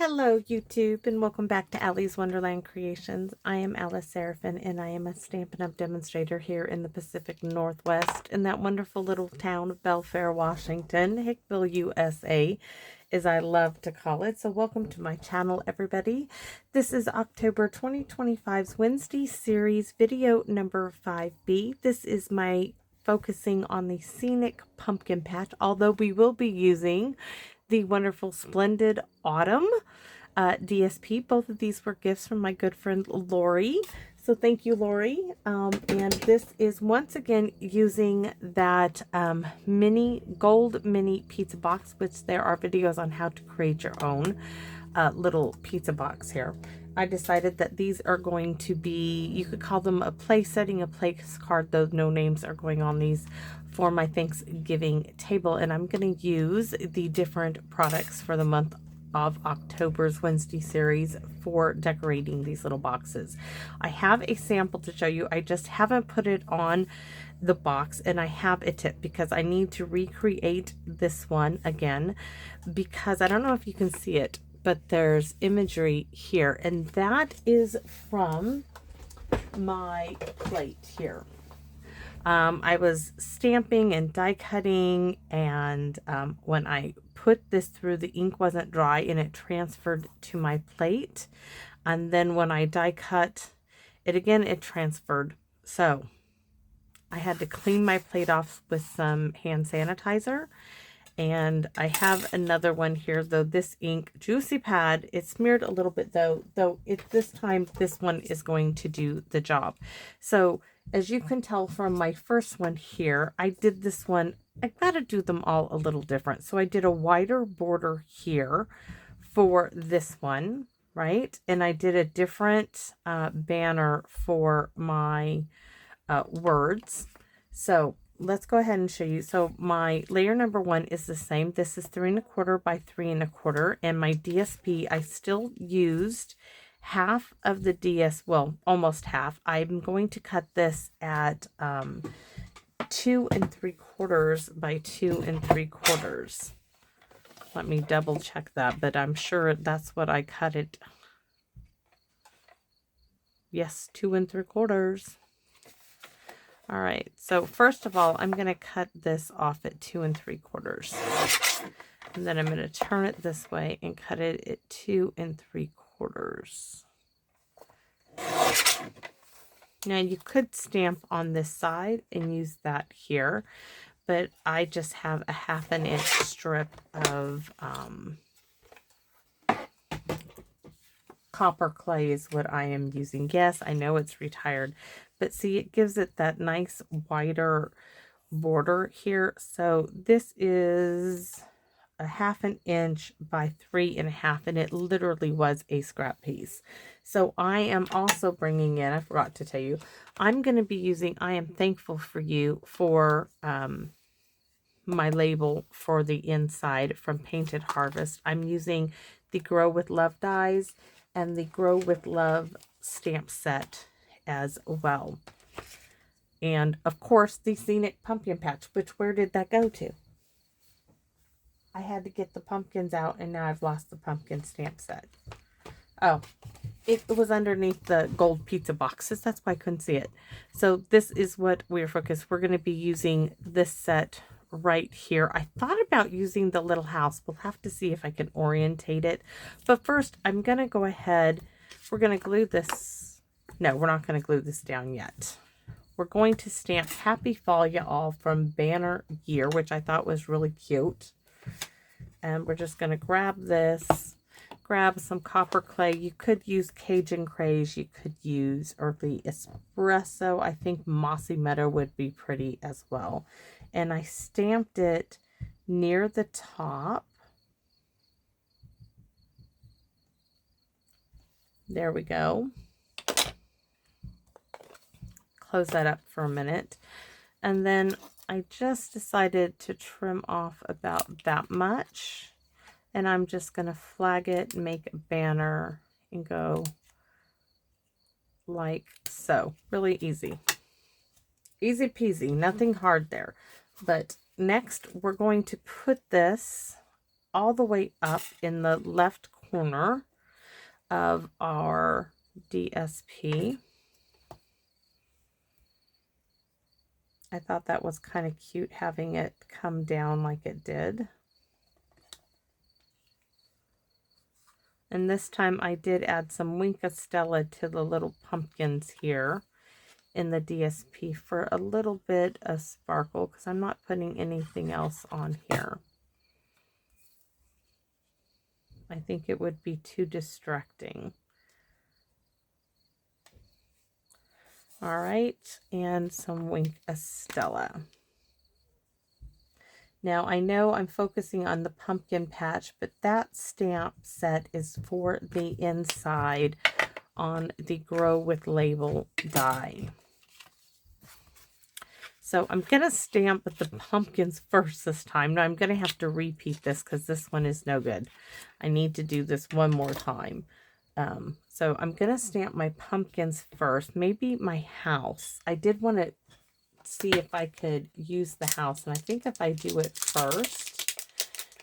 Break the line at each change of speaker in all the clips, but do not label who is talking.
Hello YouTube and welcome back to Allie's Wonderland Creations. I am Alice Seraphin and I am a Stampin' Up! Demonstrator here in the Pacific Northwest in that wonderful little town of Belfair, Washington, Hickville, USA, as I love to call it. So welcome to my channel, everybody. This is October 2025's Wednesday series video number 5B. This is my focusing on the Scenic pumpkin patch, although we will be using the wonderful Splendid Autumn DSP. Both of these were gifts from my good friend Lori. So thank you, Lori. And this is once again using that gold mini pizza box, which there are videos on how to create your own little pizza box here. I decided that these are going to be, you could call them a place setting, a place card, though no names are going on these, for my Thanksgiving table. And I'm going to use the different products for the month of October's Wednesday series for decorating these little boxes. I have a sample to show you. I just haven't put it on the box, and I have a tip because I need to recreate this one again, because I don't know if you can see it, but there's imagery here, and that is from my plate here. I was stamping and die cutting, and when I put this through, the ink wasn't dry and it transferred to my plate, and then when I die cut it again, it transferred. So I had to clean my plate off with some hand sanitizer. And I have another one here, though this ink Juicy Pad, it smeared a little bit though this time this one is going to do the job. So as you can tell from my first one here, I did this one, I gotta do them all a little different. So I did a wider border here for this one, right? And I did a different banner for my words. So let's go ahead and show you. So my layer number 1 is the same. This is 3 1/4 by 3 1/4, and my DSP, I still used half of the well, almost half. I'm going to cut this at 2 3/4 by 2 3/4. Let me double check that, but I'm sure that's what I cut it. Yes, 2 3/4. All right, so first of all, I'm going to cut this off at 2 3/4. And then I'm going to turn it this way and cut it at 2 3/4. Now you could stamp on this side and use that here, but I just have a 1/2 inch strip of copper clay is what I am using. Yes, I know it's retired, but see, it gives it that nice wider border here. So this is a 1/2 inch by 3 1/2, and it literally was a scrap piece. So I am also bringing in, I forgot to tell you, I'm going to be using I Am Thankful for You for my label for the inside from Painted Harvest. I'm using the Grow with Love dies and the Grow with Love stamp set as well. And of course the Scenic pumpkin patch, which where did that go to? I had to get the pumpkins out, and now I've lost the pumpkin stamp set. Oh, it was underneath the gold pizza boxes. That's why I couldn't see it. So this is what we're focused. We're going to be using this set right here. I thought about using the little house. We'll have to see if I can orientate it. But first, I'm going to go ahead. We're going to glue this. No, we're not going to glue this down yet. We're going to stamp Happy Fall Y'all from Banner Year, which I thought was really cute. And we're just going to grab this, grab some copper clay. You could use Cajun Craze. You could use Earthy Espresso. I think Mossy Meadow would be pretty as well. And I stamped it near the top. There we go. Close that up for a minute. And then I just decided to trim off about that much. And I'm just going to flag it, make a banner, and go like so. Really easy. Easy peasy, nothing hard there. But next, we're going to put this all the way up in the left corner of our DSP. I thought that was kind of cute having it come down like it did. And this time I did add some Stella to the little pumpkins here in the DSP for a little bit of sparkle, because I'm not putting anything else on here. I think it would be too distracting. All right, and some Stella. Now, I know I'm focusing on the pumpkin patch, but that stamp set is for the inside on the Grow with Label die. So I'm going to stamp the pumpkins first this time. Now, I'm going to have to repeat this because this one is no good. I need to do this one more time. So I'm going to stamp my pumpkins first. Maybe my house. I did want to see if I could use the house, and I think if I do it first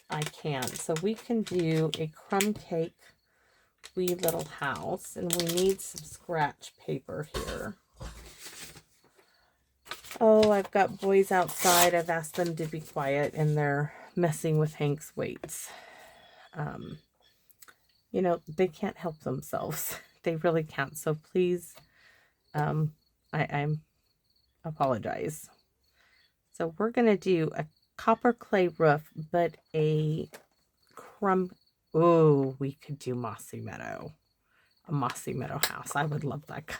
I can. So we can do a crumb cake wee little house, and we need some scratch paper here. Oh, I've got boys outside. I've asked them to be quiet, and they're messing with Hank's weights. You know, they can't help themselves. They really can't. So please, I'm apologize. So we're going to do a copper clay roof, but a crumb. Oh, we could do Mossy Meadow. A Mossy Meadow house. I would love that.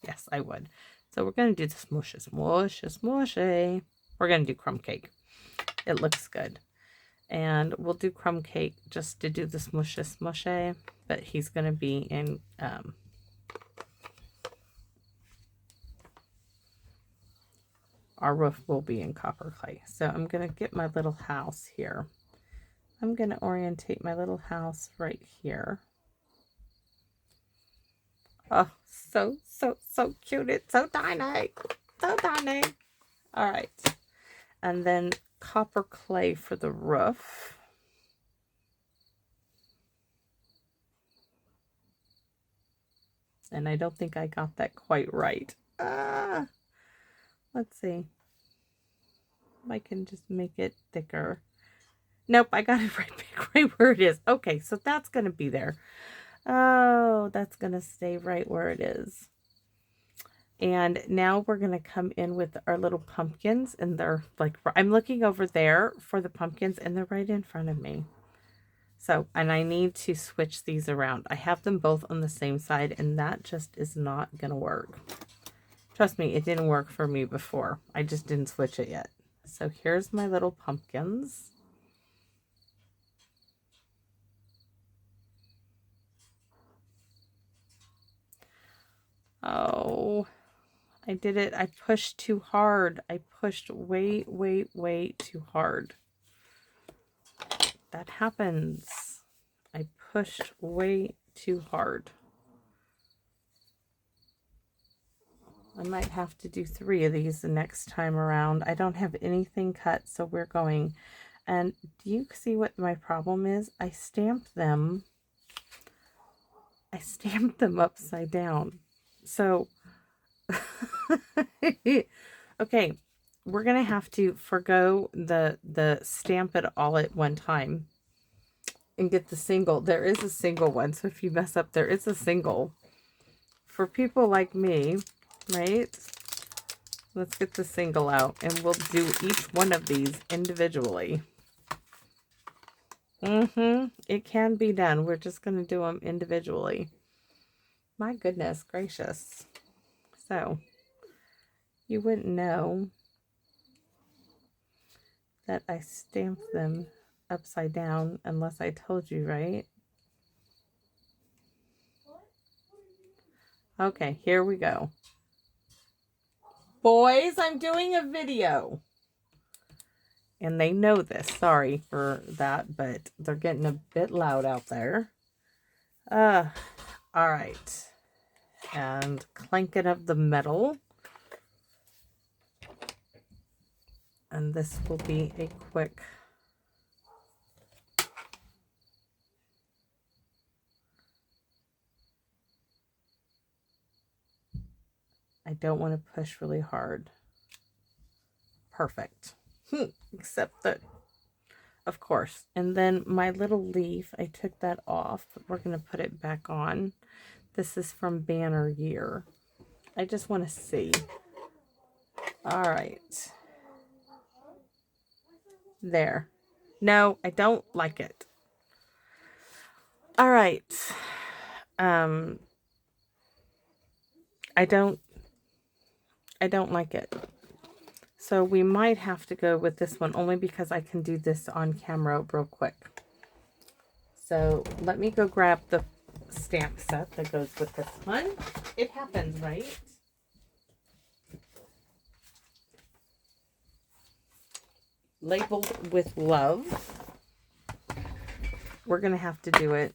Yes, I would. So we're going to do the smushy. We're going to do crumb cake. It looks good. And we'll do crumb cake just to do the smushy. But he's going to be in... our roof will be in copper clay. So I'm going to get my little house here. I'm going to orientate my little house right here. Oh, so cute. It's so tiny. So tiny. All right. And then copper clay for the roof. And I don't think I got that quite right. Let's see. I can just make it thicker. Nope, I got it right where it is. Okay, so that's going to be there. Oh, that's going to stay right where it is. And now we're going to come in with our little pumpkins, and they're like, I'm looking over there for the pumpkins, and they're right in front of me. So, and I need to switch these around. I have them both on the same side, and that just is not going to work. Trust me, it didn't work for me before. I just didn't switch it yet. So here's my little pumpkins. Oh, I did it. I pushed too hard. I pushed way too hard. That happens. I pushed way too hard. I might have to do 3 of these the next time around. I don't have anything cut, so we're going. And do you see what my problem is? I stamped them upside down. So, okay, we're going to have to forgo the stamp it all at one time and get the single. There is a single one, so if you mess up, there is a single. For people like me, right? Let's get the single out, and we'll do each one of these individually. It can be done. We're just going to do them individually. My goodness gracious. So, you wouldn't know that I stamped them upside down unless I told you, right? Okay, here we go. Boys, I'm doing a video. And they know this. Sorry for that, but they're getting a bit loud out there. All right. And clanking of the metal. And this will be a quick I don't want to push really hard. Perfect. Except that, of course. And then my little leaf, I took that off. We're going to put it back on. This is from Banner Year. I just want to see. All right. There. No, I don't like it. All right. I don't like it. So we might have to go with this one only because I can do this on camera real quick. So let me go grab the stamp set that goes with this one. It happens, right? Labeled with love. We're going to have to do it.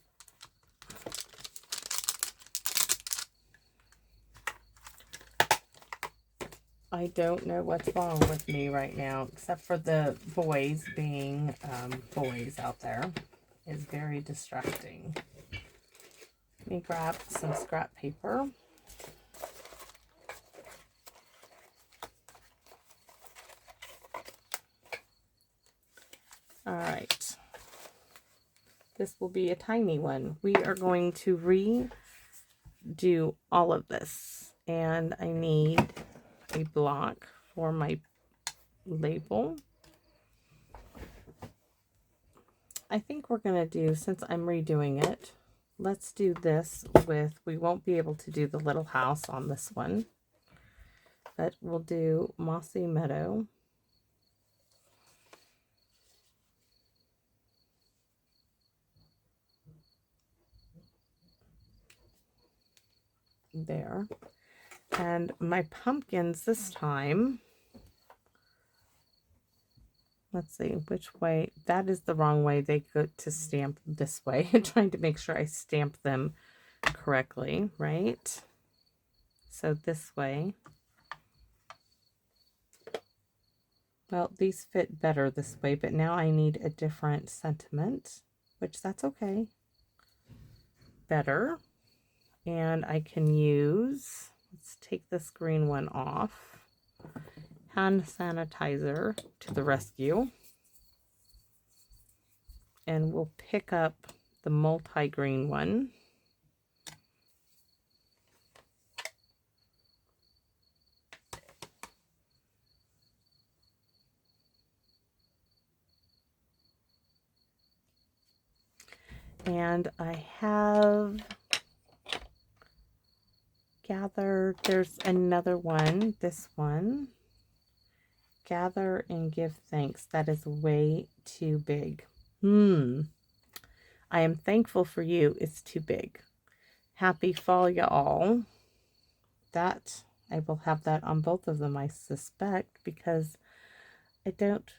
I don't know what's wrong with me right now, except for the boys being boys out there is very distracting. Let me grab some scrap paper. All right. This will be a tiny one. We are going to redo all of this, and I need a block for my label. I think we're going to do, since I'm redoing it, let's do this with, we won't be able to do the little house on this one, but we'll do Mossy Meadow. There. And my pumpkins this time, let's see which way. That is the wrong way. They go to stamp this way. Trying to make sure I stamp them correctly, right? So this way. Well, these fit better this way, but now I need a different sentiment, which that's okay. Better. And I can use, let's take this green one off. Hand sanitizer to the rescue. And we'll pick up the multi-green one. And I have gathered, there's another one, this one. Gather and give thanks. That is way too big. I am thankful for you. It's too big. Happy fall, y'all. That, I will have that on both of them, I suspect, because I don't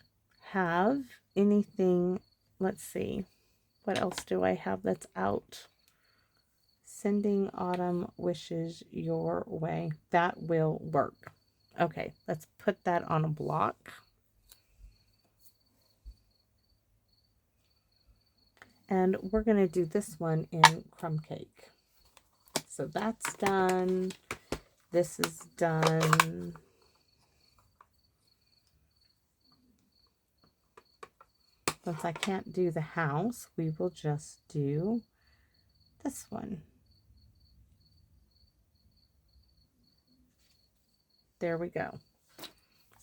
have anything. Let's see. What else do I have that's out? Sending autumn wishes your way. That will work. Okay, let's put that on a block. And we're going to do this one in crumb cake. So that's done. This is done. Since I can't do the house, we will just do this one. There we go.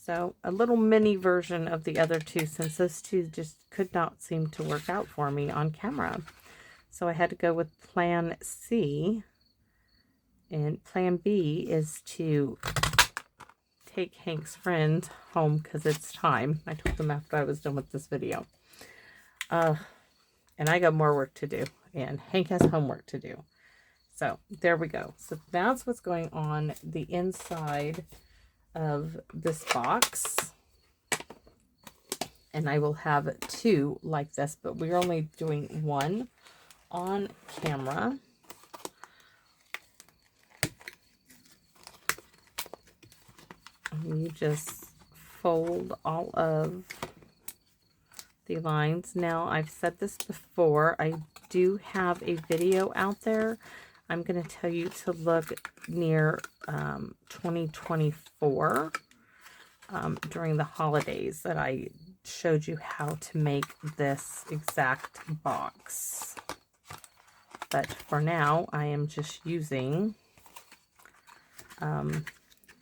So a little mini version of the other two, since those two just could not seem to work out for me on camera. So I had to go with plan C. And plan B is to take Hank's friend home because it's time. I told them after I was done with this video. And I got more work to do. And Hank has homework to do. So there we go. So that's what's going on the inside of this box. And I will have two like this, but we're only doing one on camera. You just fold all of the lines. Now, I've said this before, I do have a video out there I'm going to tell you to look near 2024 during the holidays that I showed you how to make this exact box. But for now, I am just using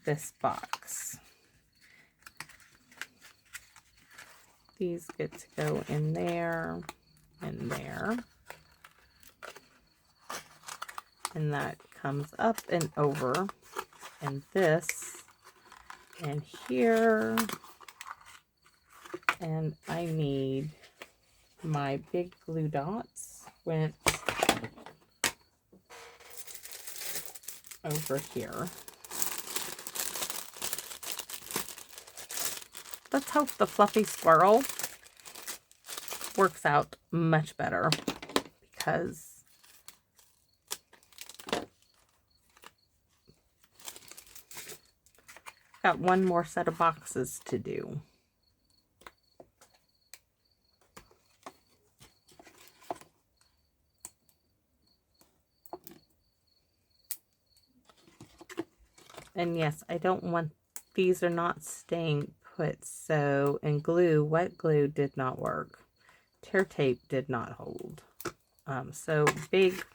this box. These get to go in there and there. And that comes up and over. And this and here. And I need my big glue dots went over here. Let's hope the fluffy squirrel works out much better, because I've got one more set of boxes to do. And yes, I don't want, these are not staying put, so, and glue, wet glue did not work. Tear tape did not hold. So big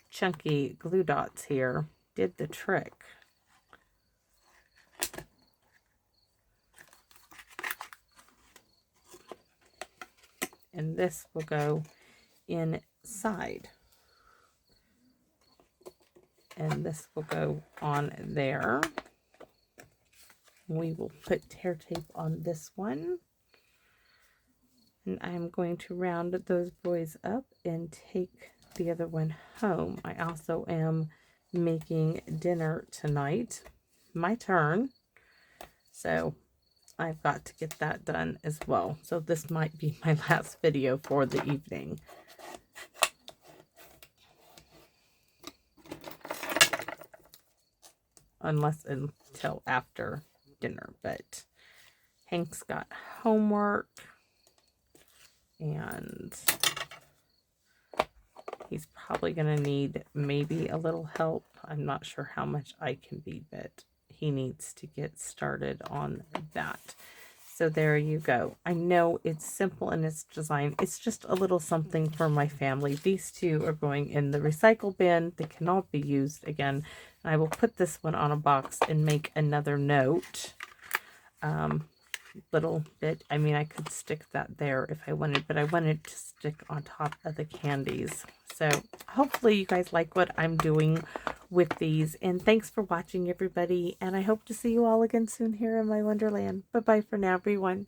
chunky glue dots here did the trick. And this will go inside. And this will go on there. We will put tear tape on this one. And I'm going to round those boys up and take the other one home. I also am making dinner tonight. My turn. So I've got to get that done as well. So this might be my last video for the evening. Unless until after dinner. But Hank's got homework. And he's probably going to need maybe a little help. I'm not sure how much I can be, but he needs to get started on that. So there you go. I know it's simple in its design. It's just a little something for my family. These two are going in the recycle bin. They cannot be used again. I will put this one on a box and make another note. Little bit. I mean, I could stick that there if I wanted, but I wanted to stick on top of the candies. So hopefully you guys like what I'm doing with these. And thanks for watching, everybody. And I hope to see you all again soon here in my Wonderland. Bye-bye for now, everyone.